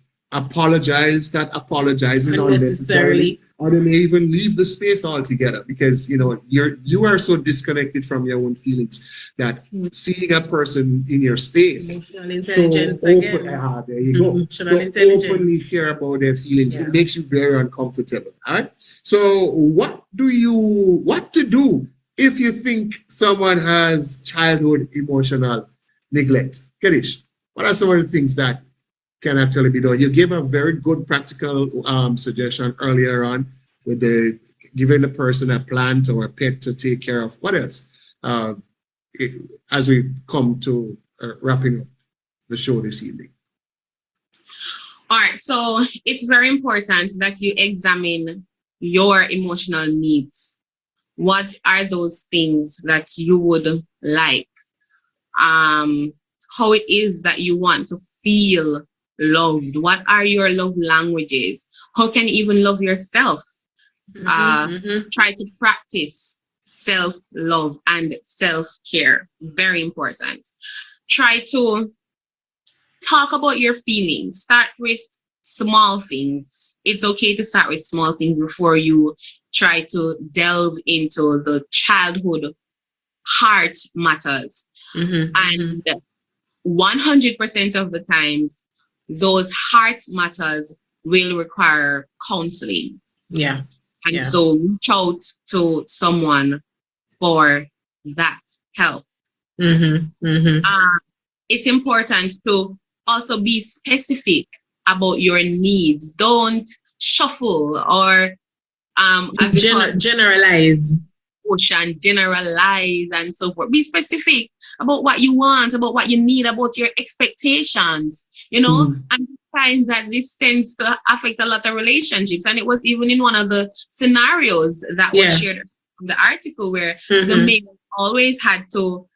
start apologizing unnecessarily, or they may even leave the space altogether because you are so disconnected from your own feelings that seeing a person in your space emotional intelligence again. There you go. Emotional intelligence. Openly share about their feelings, it makes you very uncomfortable. All right. So what to do if you think someone has childhood emotional neglect? Kadish, what are some of the things that can actually be done? You gave a very good practical suggestion earlier on with giving the person a plant or a pet to take care of. What else? As we come to wrapping up the show this evening. All right, so it's very important that you examine your emotional needs. What are those things that you would like? How it is that you want to feel loved? What are your love languages? How can you even love yourself? Try to practice self-love and self-care. Very important. Try to talk about your feelings. Start with small things. It's okay to start with small things before you try to delve into the childhood heart matters. And 100% of the times, those heart matters will require counseling. Yeah. And so reach out to someone for that help. It's important to also be specific about your needs. Don't shuffle or as we call it, generalize and so forth. Be specific about what you want, about what you need, about your expectations, and find that this tends to affect a lot of relationships. And it was even in one of the scenarios that was shared in the article where the male always had to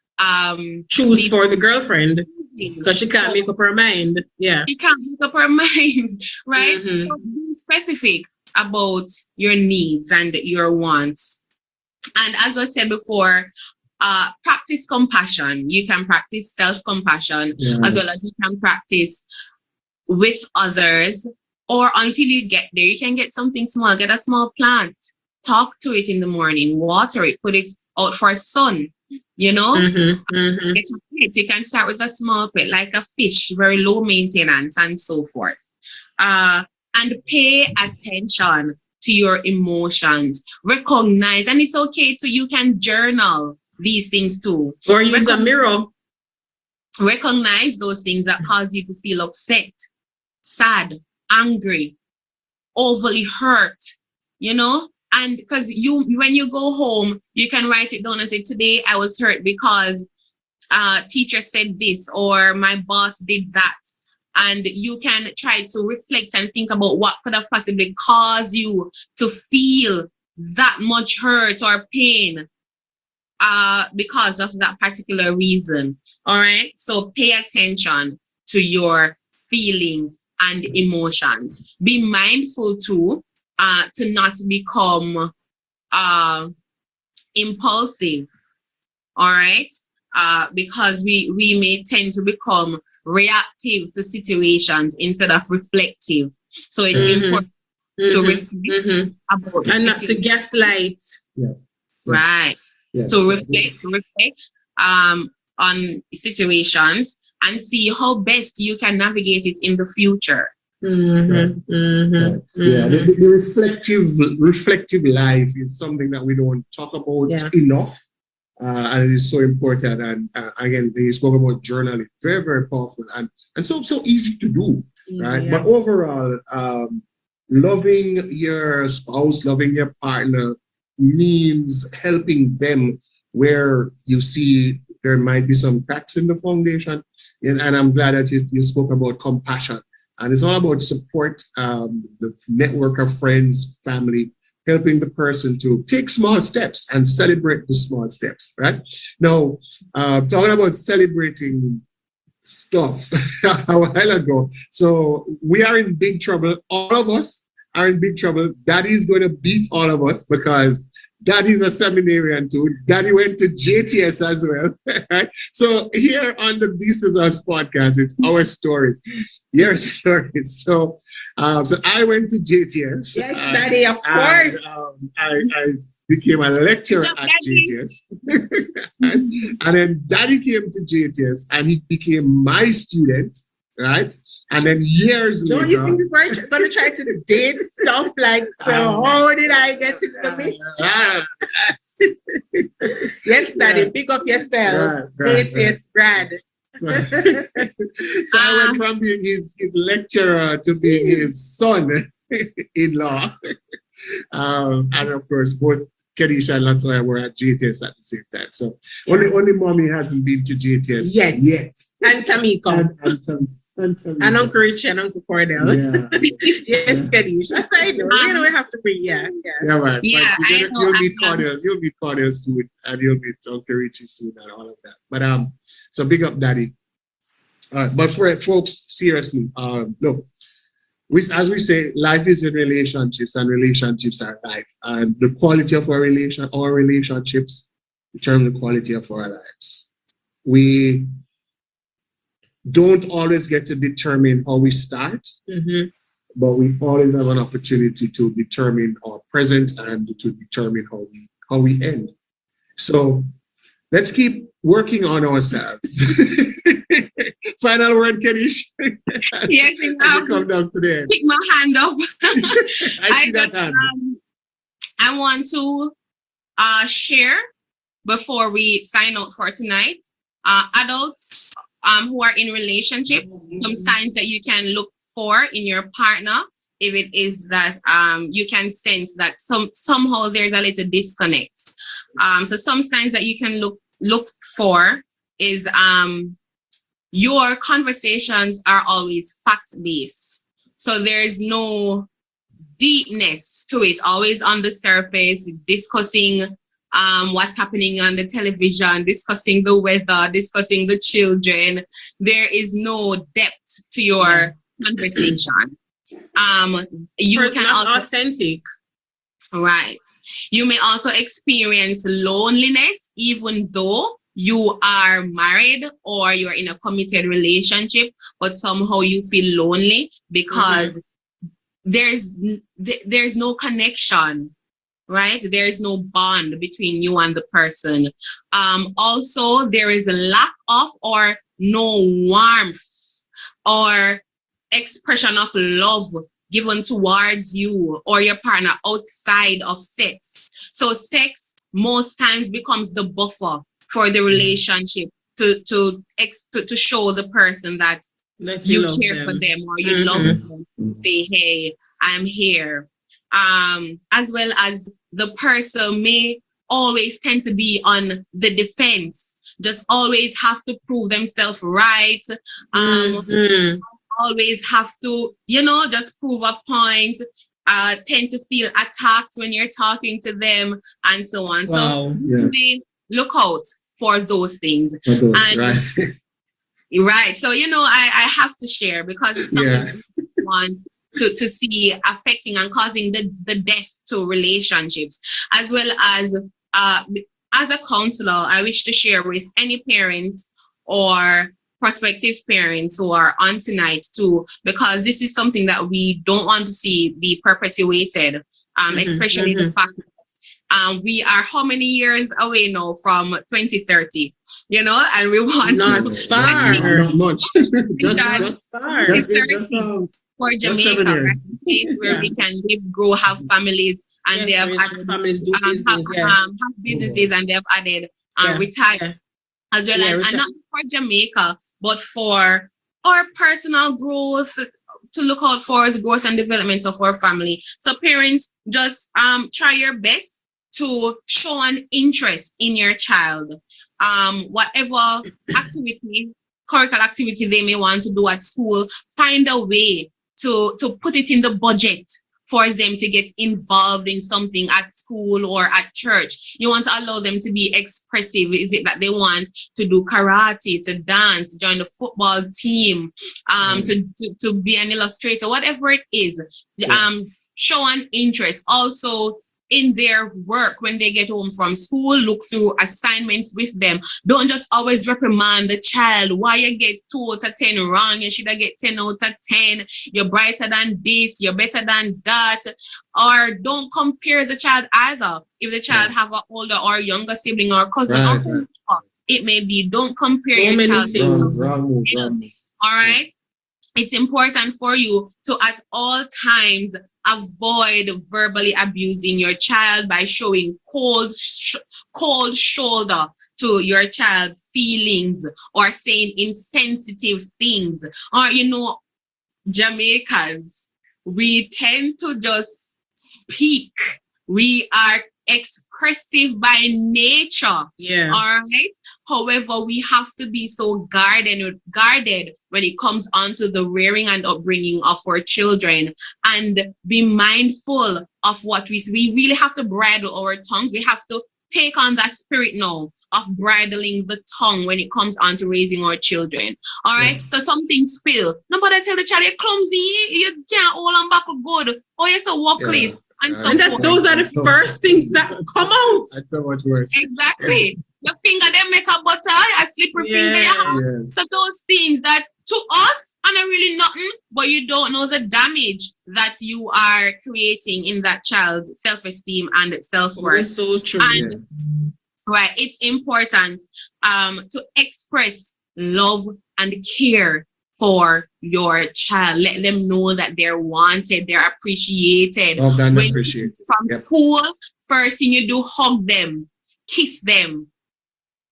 choose for the girlfriend because she can't make up her mind. Yeah. She can't make up her mind, right? So be specific about your needs and your wants. And as I said before, practice compassion. You can practice self-compassion as well as you can practice with others, or until you get there, you can get something small. Get a small plant, talk to it in the morning, water it, put it out for sun, Get a pet. You can start with a small pet like a fish, very low maintenance and so forth. And pay attention to your emotions. Recognize, and it's okay you can journal these things too. Or use a mirror. Recognize those things that cause you to feel upset, sad, angry, overly hurt, and because when you go home, you can write it down and say, today I was hurt because teacher said this or my boss did that. And you can try to reflect and think about what could have possibly caused you to feel that much hurt or pain because of that particular reason. All right. So pay attention to your feelings and emotions. Be mindful too, to not become impulsive. All right. Because we may tend to become reactive to situations instead of reflective. So it's important to reflect about and not to gaslight. Right. Yes. to reflect on situations and see how best you can navigate it in the future. Mhm, mhm, Right. Yeah, mhm. the reflective life is something that we don't talk about Yeah. enough, and it is so important. And again, you spoke about journaling, very very powerful and so easy to do, right? Yeah. But overall, loving your spouse, loving your partner means helping them where you see there might be some cracks in the foundation. And I'm glad that you spoke about compassion. And it's all about support, the network of friends, family, helping the person to take small steps and celebrate the small steps, right? Now, talking about celebrating stuff a while ago. So we are in big trouble. All of us are in big trouble. Daddy's going to beat all of us because Daddy's a seminarian too. Daddy went to JTS as well. Right? So here on the This Is Us podcast, it's our story. Your story. So I went to JTS. Yes, Daddy, of course. I became a lecturer at JTS. And then Daddy came to JTS and he became my student, right? And then years later. Don't you think we were going to try to date stuff like, so how did I get into the mix? Yes, Daddy, pick up yourself. JTS grad. So I went from being his lecturer to being his son-in-law. And of course, both Kenisha and Latoya were at JTS at the same time. So only mommy hasn't been to JTS yet. And Tamiko. And Uncle Richie and Uncle Cordell. Yeah. Yes, Kenisha. So I know. We have to bring, Yeah, right. Yeah, You'll meet Cordell soon, and you'll meet Uncle Richie soon, and all of that. But so big up, Daddy. But for folks, seriously, look, as we say, life is in relationships, and relationships are life, and the quality of our relationships determine the quality of our lives. We don't always get to determine how we start, but we always have an opportunity to determine our present and to determine how we end. So let's keep working on ourselves. Final word, Kenish. Yes, I come down today. Pick my hand up. I see that hand. I want to share before we sign out for tonight. Adults who are in relationship, some signs that you can look for in your partner, if it is that you can sense that somehow there's a little disconnect. So some signs that you can look for is your conversations are always fact-based. So there's no deepness to it, always on the surface, discussing what's happening on the television, discussing the weather, discussing the children. There is no depth to your conversation. You can also authentic. Right. You may also experience loneliness, even though you are married or you're in a committed relationship, but somehow you feel lonely because there's no connection, right? There is no bond between you and the person. Also, there is a lack of or no warmth or expression of love given towards you or your partner outside of sex. So sex most times becomes the buffer for the relationship to show the person that you care for them or you love them. Say, hey, I'm here. As well as the person may always tend to be on the defense, just always have to prove themselves right. Always have to, just prove a point, tend to feel attacked when you're talking to them and so on. Wow. So really look out for those things. Right. Right. So, I have to share because it's something I want to see affecting and causing the death to relationships, as well as a counselor, I wish to share with any parent or prospective parents who are on tonight too, because this is something that we don't want to see be perpetuated, especially the fact that We are how many years away now from 2030? You know, and we want Not to far. Not much. Just far. just 2030 for just 7 Jamaica, right? years. A place where Yeah. we can live, grow, have families, and they Yes, have raise added, their families, do have, business. Yeah. have businesses, and they have added Yeah. retire Yeah. as well, Yeah, and not for Jamaica, but for our personal growth, to look out for the growth and development of our family. So parents, just try your best to show an interest in your child. Whatever activity, curricular activity they may want to do at school, find a way to put it in the budget for them to get involved in something at school or at church. You want to allow them to be expressive. Is it that they want to do karate, to dance, join the football team, to be an illustrator, whatever it is, show an interest. Also, in their work, when they get home from school, look through assignments with them. Don't just always reprimand the child. Why you get 2 out of 10 wrong? You should have get 10 out of 10. You're brighter than this. You're better than that. Or don't compare the child either. If the child have an older or younger sibling or cousin or whoever it may be, don't compare your many child. things. Wrong. All right. It's important for you to at all times avoid verbally abusing your child by showing cold shoulder to your child's feelings or saying insensitive things. Or, Jamaicans, we tend to just speak. We are expressive by nature. Yeah. All right. However, we have to be so guarded when it comes onto the rearing and upbringing of our children, and be mindful of what we really have to bridle our tongues. We have to take on that spirit now of bridling the tongue when it comes on to raising our children. All right. So something spill. Nobody tell the child you're clumsy, you can't hold on back good, or you're so workless. And so And those are the first things that come out. That's so much worse. Exactly. Your finger they make a butter, a slippery finger you have. So those things that to us are not really nothing, but you don't know the damage that you are creating in that child's self-esteem and self-worth. So true. And right, it's important to express love and care for your child. Let them know that they're wanted, they're appreciated. Love and When appreciated. From school, first thing you do, hug them, kiss them.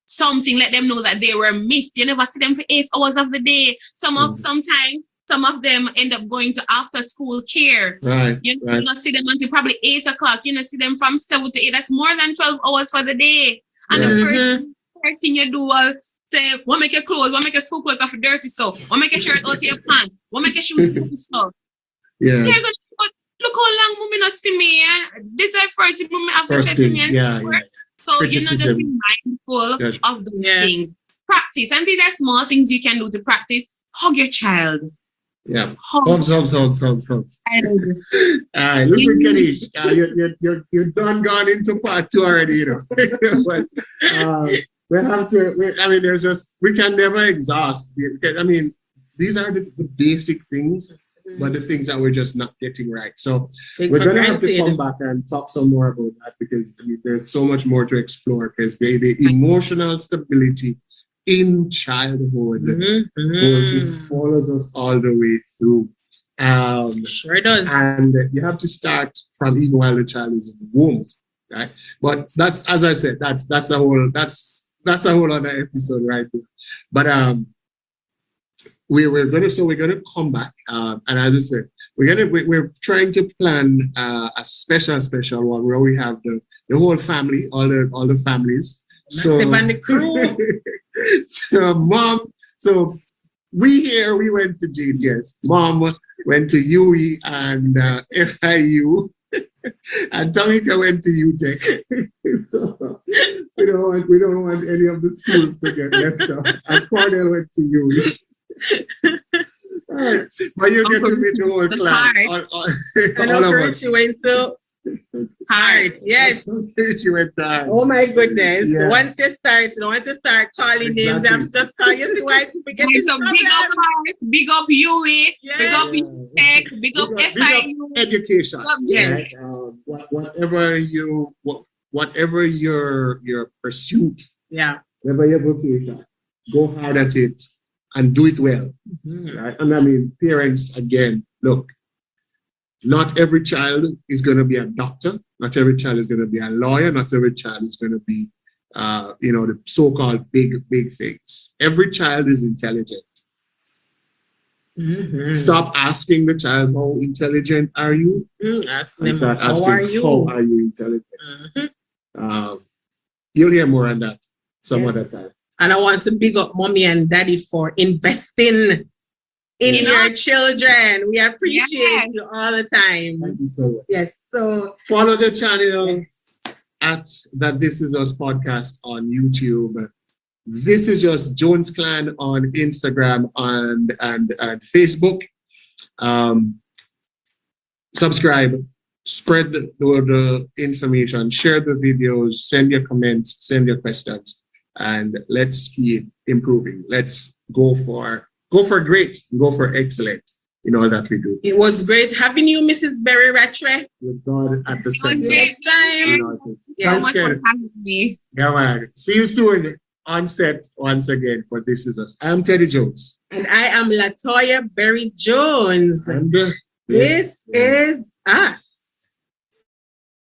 Something, let them know that they were missed. You never see them for 8 hours of the day. Sometimes some of them end up going to after school care. Right. You don't see them until probably 8 o'clock. You don't see them from 7 to 8. That's more than 12 hours for the day. And the first thing you do is say, what make your clothes, what make your school clothes off dirty so, what make your shirt out of your pants, what make your shoes dirty so. Yeah. Look how long mommy not see me. This is the first thing mommy have to say to me. So, just be mindful of those things. Practice. And these are small things you can do to practice. Hug your child. Yeah. Hugs. All right. Listen, Kanish, you're done gone into part 2 already, But we have to, we can never exhaust. These are the basic things, but the things that we're just not getting right. So we're going to have to come back and talk some more about that, because there's so much more to explore, because the emotional stability in childhood it follows us all the way through. Sure does. And you have to start from even while the child is in the womb, right? But that's, as I said, that's a whole other episode right there. But we're gonna come back, and as I said, we're trying to plan a special one where we have the whole family, all the families. So and the crew. So we went to JTS. Mom went to UE and FIU, and Tamika went to UTech. So we don't want any of the schools to get left out. And Cornell went to UE. All right. But you get to meet the whole class. All of us. She went to Heart, yes. She went to Heart. Oh my goodness. Yeah. Once you start calling names, I'm just calling you see why people get this so big up Heart, big up UE, big up Tech, big up FIU. Education. Yes. Whatever whatever your pursuit, Yeah. whatever your vocation, go hard at it and do it well. Mhm. Right? And I mean, parents, again, look, not every child is going to be a doctor. Not every child is going to be a lawyer. Not every child is going to be, the so-called big things. Every child is intelligent. Mhm. Stop asking the child, how intelligent are you? Ask And them, start how asking, are you? how are you intelligent? Mhm. You'll hear more on that some other Yes. time. And I want to big up mommy and daddy for investing in You know? your children. We appreciate Yes. you all the time. Thank you so much. Yes. So Follow the channel at that This Is Us podcast on YouTube. This is just Jones Clan on Instagram and Facebook. Subscribe, spread the information, share the videos, send your comments, send your questions, and let's keep improving. Let's go for great, go for excellent in all that we do. it was great having you, Mrs. Berry Rattray. With God at the It was center. great. Next time. You know, Yeah. So much for good. having me. Come on. See you soon on set once again for This Is Us. I'm Teddy Jones. And I am Latoya Berry Jones. And This is us.